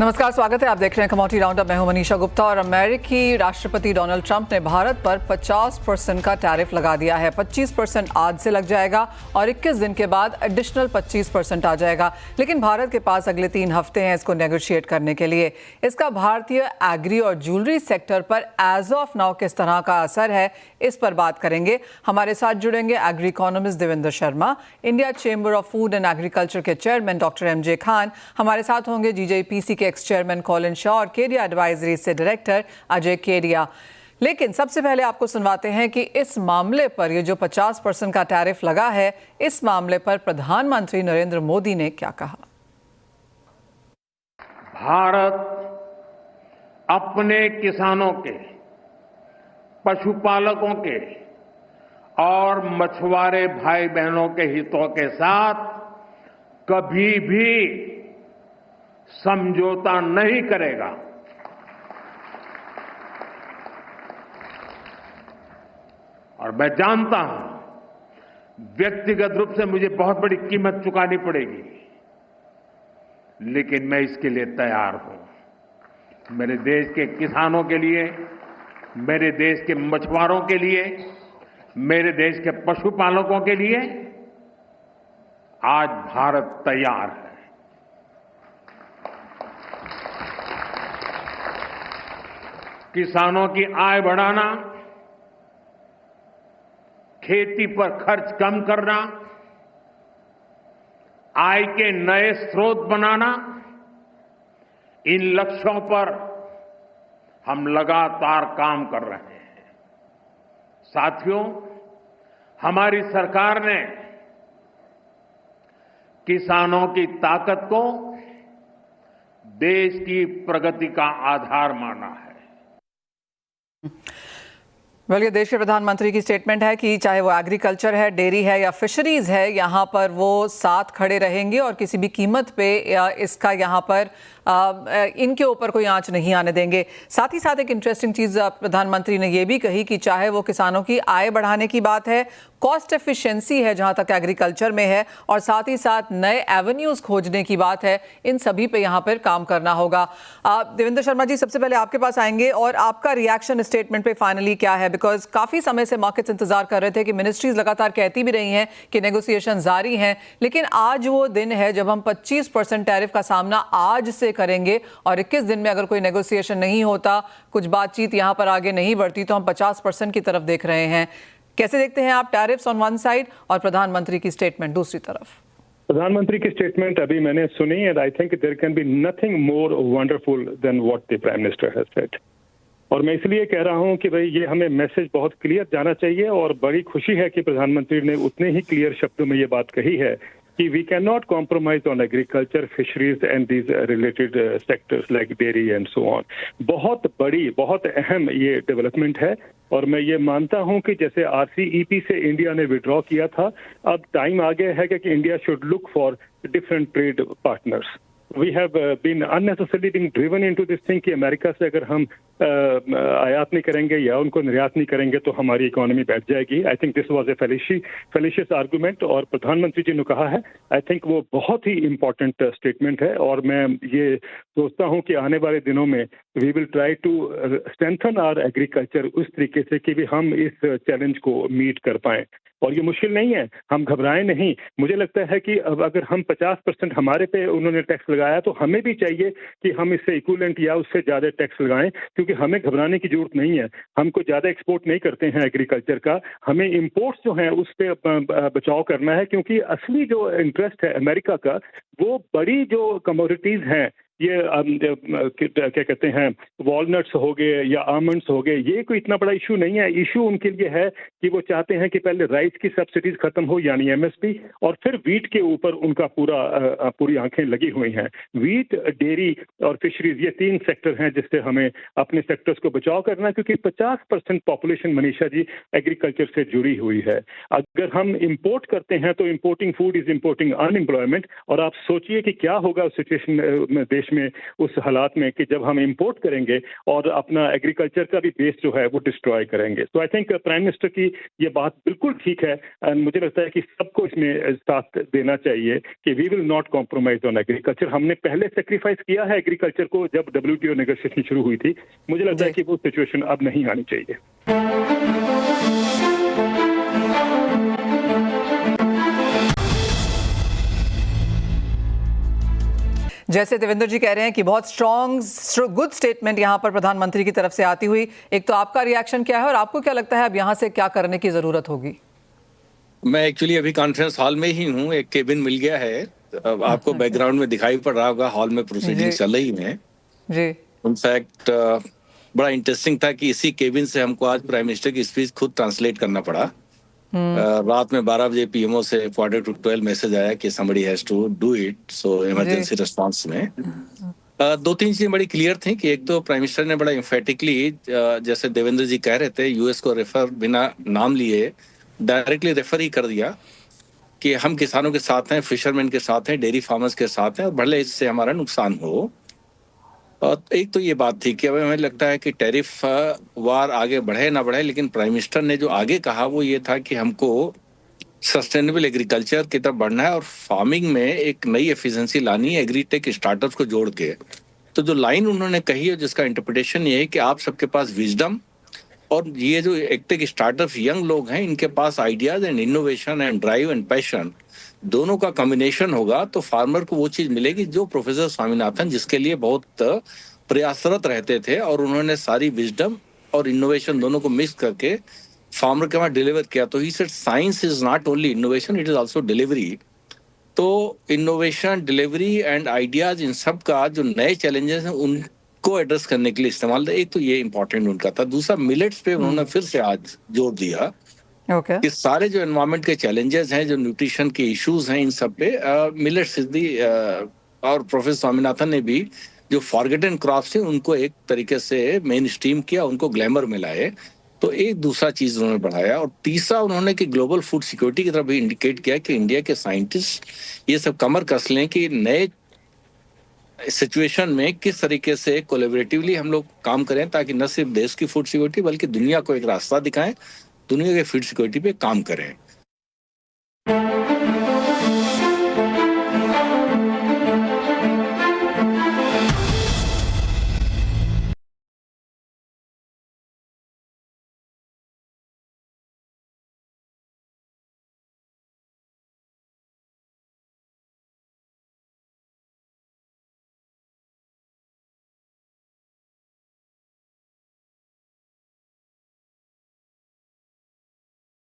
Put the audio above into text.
नमस्कार, स्वागत है। आप देख रहे हैं कमोडिटी राउंडअप। मैं हूं मनीषा गुप्ता। और अमेरिकी राष्ट्रपति डोनाल्ड ट्रंप ने भारत पर 50% का टैरिफ लगा दिया है। 25% आज से लग जाएगा और 21 दिन के बाद एडिशनल 25% आ जाएगा। लेकिन भारत के पास अगले 3 हफ्ते हैं इसको नेगोशिएट करने के लिए। इसका भारतीय एग्री और ज्वेलरी सेक्टर पर एज ऑफ नाउ किस तरह का असर है, इस पर बात करेंगे। हमारे साथ जुड़ेंगे agri economist Devendra Sharma, India Chamber of Food and Agriculture के चेयरमैन डॉक्टर MJ खान। हमारे साथ होंगे GJPC के एक्स चेयरमैन कॉलिन शॉ और केडिया एडवाइजरी से डायरेक्टर अजय केडिया। लेकिन सबसे पहले आपको सुनवाते हैं कि इस मामले पर, ये जो 50% का टैरिफ लगा है, इस मामले पर प्रधानमंत्री नरेंद्र मोदी ने क्या कहा। भारत अपने किसानों के, पशुपालकों के और मछुआरे भाई बहनों के हितों के साथ कभी भी समझौता नहीं करेगा। और मैं जानता हूं व्यक्तिगत रूप से मुझे बहुत बड़ी कीमत चुकानी पड़ेगी, लेकिन मैं इसके लिए तैयार हूं। मेरे देश के किसानों के लिए, मेरे देश के मछुआरों के लिए, मेरे देश के पशुपालकों के लिए आज भारत तैयार है। किसानों की आय बढ़ाना, खेती पर खर्च कम करना, आय के नए स्रोत बनाना, इन लक्ष्यों पर हम लगातार काम कर रहे हैं। साथियों, हमारी सरकार ने किसानों की ताकत को देश की प्रगति का आधार माना है। ये देश के प्रधानमंत्री की स्टेटमेंट है कि चाहे वो एग्रीकल्चर है, डेयरी है या फिशरीज है, यहाँ पर वो साथ खड़े रहेंगे और किसी भी कीमत पे इसका यहाँ पर इनके ऊपर कोई आंच नहीं आने देंगे। साथ ही साथ एक इंटरेस्टिंग चीज़ प्रधानमंत्री ने ये भी कही कि चाहे वो किसानों की आय बढ़ाने की बात है, कॉस्ट एफिशिएंसी है जहाँ तक एग्रीकल्चर में है, और साथ ही साथ नए एवेन्यूज़ खोजने की बात है, इन सभी पे यहाँ पर काम करना होगा। देवेंद्र शर्मा जी, सबसे पहले आपके पास आएंगे और आपका रिएक्शन स्टेटमेंट पे फाइनली क्या है, बिकॉज काफ़ी समय से मार्केट्स इंतजार कर रहे थे कि मिनिस्ट्रीज लगातार कहती भी रही हैं कि नेगोशिएशन जारी हैं, लेकिन आज वो दिन है जब हम 25% टैरिफ का सामना आज से करेंगे और 21 दिन में अगर कोई नेगोशिएशन नहीं होता, कुछ बातचीत यहाँ पर आगे नहीं बढ़ती, तो हम 50% की तरफ देख रहे हैं। कैसे देखते हैं आप टैरिफ्स ऑन वन साइड और प्रधानमंत्री की स्टेटमेंट दूसरी तरफ? प्रधानमंत्री की स्टेटमेंट अभी मैंने सुनी है। I think there can be nothing more wonderful than what the prime minister has said. और मैं इसलिए कह रहा हूं कि भाई ये हमें मैसेज बहुत क्लियर जाना चाहिए, और बड़ी खुशी है कि प्रधानमंत्री ने उतने ही क्लियर शब्दों में ये बात कही है कि we can not compromise on agriculture, fisheries and these related sectors like dairy and so on. बहुत बड़ी, बहुत अहम ये डेवलपमेंट है। और मैं ये मानता हूं कि जैसे RCEP से इंडिया ने विड्रॉ किया था, अब टाइम आ गया है कि India should look for different trade partners. We have been unnecessarily being driven into this thing कि अमेरिका से अगर हम आयात नहीं करेंगे या उनको निर्यात नहीं करेंगे तो हमारी इकोनॉमी बैठ जाएगी। I think this was a fallacious argument, और प्रधानमंत्री जी ने कहा है, आई थिंक वो बहुत ही इंपॉर्टेंट स्टेटमेंट है। और मैं ये सोचता हूं कि आने वाले दिनों में we will try to strengthen our agriculture उस तरीके से कि भी हम इस चैलेंज को मीट कर पाएं। और ये मुश्किल नहीं है, हम घबराएं नहीं। मुझे लगता है कि अब अगर हम 50% हमारे पे उन्होंने टैक्स लगाया, तो हमें भी चाहिए कि हम इससे इक्विवेलेंट या उससे ज़्यादा टैक्स लगाएं, क्योंकि हमें घबराने की जरूरत नहीं है। हम कोई ज़्यादा एक्सपोर्ट नहीं करते हैं एग्रीकल्चर का, हमें इम्पोर्ट्स जो हैं उस पर बचाव करना है, क्योंकि असली जो इंटरेस्ट है अमेरिका का, वो बड़ी जो कमोडिटीज़ हैं, ये क्या कहते हैं, वॉलनट्स हो गए या आमंड्स हो गए, ये कोई इतना बड़ा इशू नहीं है। इशू उनके लिए है कि वो चाहते हैं कि पहले राइस की सब्सिडीज खत्म हो, यानी MSP, और फिर वीट के ऊपर उनका पूरी आंखें लगी हुई हैं। वीट, डेयरी और फिशरीज, ये 3 सेक्टर हैं जिससे हमें अपने सेक्टर्स को बचाव करना है, क्योंकि 50% पॉपुलेशन, मनीषा जी, एग्रीकल्चर से जुड़ी हुई है। अगर हम इम्पोर्ट करते हैं तो importing food is importing unemployment, और आप सोचिए कि क्या होगा उस सिचुएशन में देश देश में उस हालात में कि जब हम इंपोर्ट करेंगे और अपना एग्रीकल्चर का भी बेस जो है वो डिस्ट्रॉय करेंगे। तो आई थिंक प्राइम मिनिस्टर की ये बात बिल्कुल ठीक है एंड मुझे लगता है कि सबको इसमें साथ देना चाहिए कि we will not compromise on agriculture. हमने पहले सेक्रीफाइस किया है एग्रीकल्चर को जब WTO नेगोशिएशन शुरू हुई थी। मुझे लगता है कि वो सिचुएशन अब नहीं आनी चाहिए। जैसे देवेंद्र जी कह रहे हैं कि बहुत स्ट्रॉन्ग गुड स्टेटमेंट यहां पर प्रधानमंत्री की तरफ से आती हुई, एक तो आपका रिएक्शन क्या है और आपको क्या लगता है अब यहां से क्या करने की जरूरत होगी? मैं एक्चुअली अभी कॉन्फ्रेंस हॉल में ही हूँ, एक केबिन मिल गया है। अब आपको बैकग्राउंड में दिखाई पड़ रहा होगा, हॉल में प्रोसीडिंग चल रही है जी। इनफैक्ट बड़ा इंटरेस्टिंग था कि इसी केबिन से हमको आज प्राइम मिनिस्टर की स्पीच खुद ट्रांसलेट करना पड़ा। रात में 12 बजे पीएमओ से 11:45 मैसेज आया कि somebody has to do it, so emergency response में 2-3 चीजें बड़ी क्लियर थी कि एक तो प्राइम मिनिस्टर ने बड़ा इम्फेटिकली, जैसे देवेंद्र जी कह रहे थे, यूएस को रेफर बिना नाम लिए डायरेक्टली रेफर ही कर दिया कि हम किसानों के साथ हैं, फिशरमैन के साथ हैं, डेयरी फार्मर्स के साथ हैं और भले इससे हमारा नुकसान हो। और एक तो ये बात थी कि हमें लगता है कि टैरिफ वार आगे बढ़े ना बढ़े, लेकिन प्राइम मिनिस्टर ने जो आगे कहा वो ये था कि हमको सस्टेनेबल एग्रीकल्चर की तरफ बढ़ना है और फार्मिंग में एक नई एफिशिएंसी लानी है एग्रीटेक स्टार्टअप्स को जोड़ के। तो जो लाइन उन्होंने कही है जिसका इंटरप्रिटेशन ये है कि आप सबके पास विजडम और ये जो एग्रीटेक स्टार्टअप यंग लोग हैं, इनके पास ideas and innovation and drive and passion दोनों का कॉम्बिनेशन होगा तो फार्मर को वो चीज मिलेगी जो प्रोफेसर स्वामीनाथन जिसके लिए बहुत प्रयासरत रहते थे, और उन्होंने सारी विजडम और इनोवेशन दोनों को मिक्स करके फार्मर के वहां डिलीवर किया। तो he said science is not only innovation, it is also delivery. तो इनोवेशन, डिलीवरी एंड आइडियाज, इन सब का जो नए चैलेंजेस हैं उनको एड्रेस करने के लिए इस्तेमाल था। एक तो ये इंपॉर्टेंट उनका था। दूसरा, मिलेट्स पे उन्होंने फिर से आज जोर दिया कि सारे जो एनवायरमेंट के चैलेंजेस हैं, जो न्यूट्रिशन के इश्यूज हैं, इन सब पे मिलेट्स इज दी। और प्रोफेसर स्वामीनाथन ने भी जो फॉरगेटन क्रॉप्स थे उनको एक तरीके से मेन स्ट्रीम किया, उनको ग्लैमर में लाए। तो एक दूसरा चीज उन्होंने बढ़ाया। और तीसरा उन्होंने कि ग्लोबल फूड सिक्योरिटी की तरफ भी इंडिकेट किया कि इंडिया के साइंटिस्ट ये सब कमर कस लें कि नए सिचुएशन में किस तरीके से कोलैबोरेटिवली हम लोग काम करें ताकि न सिर्फ देश की फूड सिक्योरिटी बल्कि दुनिया को एक रास्ता दिखाएं, दुनिया के फूड सिक्योरिटी पे काम करें।